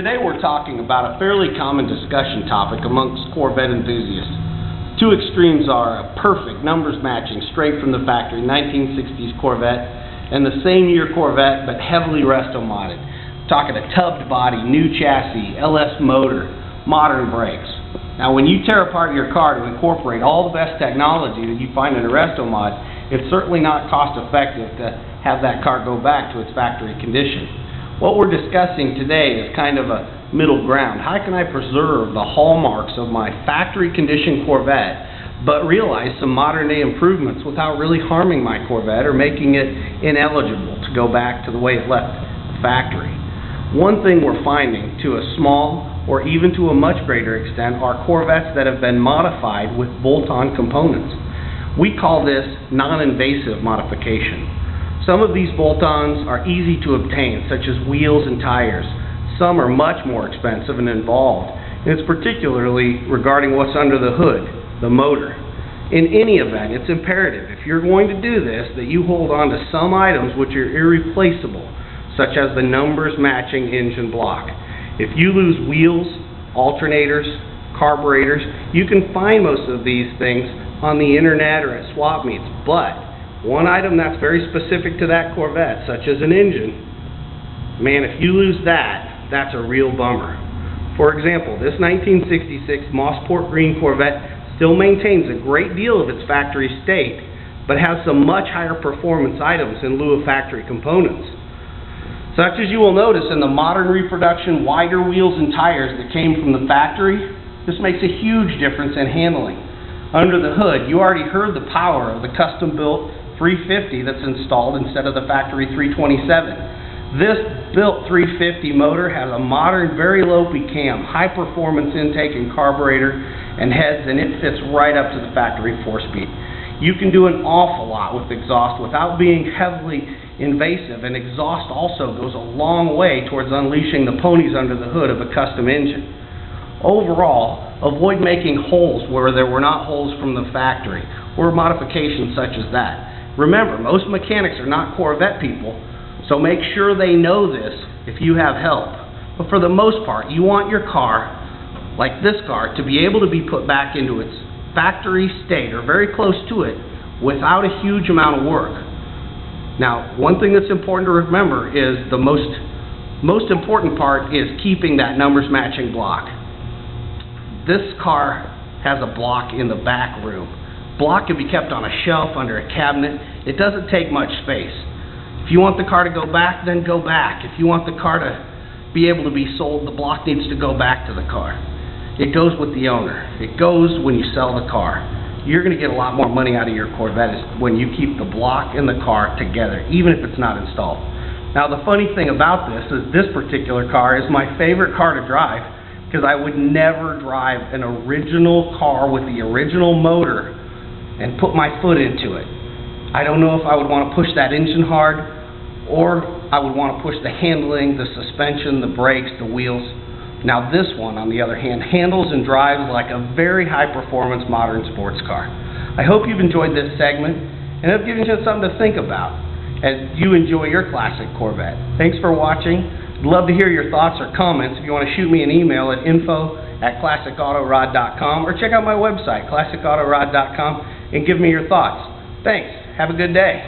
Today we're talking about a fairly common discussion topic amongst Corvette enthusiasts. Two extremes are a perfect numbers matching straight from the factory 1960s Corvette and the same year Corvette but heavily resto modded. Talking a tubbed body, new chassis, LS motor, modern brakes. Now when you tear apart your car to incorporate all the best technology that you find in a resto mod, it's certainly not cost effective to have that car go back to its factory condition. What we're discussing today is kind of a middle ground. How can I preserve the hallmarks of my factory condition Corvette but realize some modern day improvements without really harming my Corvette or making it ineligible to go back to the way it left the factory? One thing we're finding, to a small or even to a much greater extent, are Corvettes that have been modified with bolt-on components. We call this non-invasive modification. Some of these bolt-ons are easy to obtain, such as wheels and tires. Some are much more expensive and involved, and it's particularly regarding what's under the hood, the motor. In any event, it's imperative, if you're going to do this, that you hold on to some items which are irreplaceable, such as the numbers matching engine block. If you lose wheels, alternators, carburetors, you can find most of these things on the internet or at swap meets, but one item that's very specific to that Corvette, such as an engine, man, if you lose that, that's a real bummer. For example, this 1966 Mossport Green Corvette still maintains a great deal of its factory state, but has some much higher performance items in lieu of factory components. Such as you will notice in the modern reproduction wider wheels and tires that came from the factory, this makes a huge difference in handling. Under the hood, you already heard the power of the custom-built 350 that's installed instead of the factory 327. This built 350 motor has a modern, very low cam, high performance intake and carburetor and heads, and it fits right up to the factory 4-speed. You can do an awful lot with exhaust without being heavily invasive, and exhaust also goes a long way towards unleashing the ponies under the hood of a custom engine. Overall, avoid making holes where there were not holes from the factory, or modifications such as that. Remember, most mechanics are not Corvette people, so make sure they know this if you have help. But for the most part, you want your car, like this car, to be able to be put back into its factory state, or very close to it, without a huge amount of work. Now, one thing that's important to remember is the most important part is keeping that numbers matching block. This car has a block in the back room. Block can be kept on a shelf under a cabinet. It doesn't take much space. If you want the car to go back, then go back. If you want the car to be able to be sold, the block needs to go back to the car. It goes with the owner. It goes when you sell the car. You're going to get a lot more money out of your Corvette when you keep the block and the car together, even if it's not installed. Now the funny thing about this is this particular car is my favorite car to drive, because I would never drive an original car with the original motor and put my foot into it. I don't know if I would want to push that engine hard, or I would want to push the handling, the suspension, the brakes, the wheels. Now this one, on the other hand, handles and drives like a very high-performance modern sports car. I hope you've enjoyed this segment, and I've given you something to think about as you enjoy your classic Corvette. Thanks for watching. I'd love to hear your thoughts or comments. If you want to shoot me an email at info@classicautorod.com, or check out my website, classicautorod.com, and give me your thoughts. Thanks. Have a good day.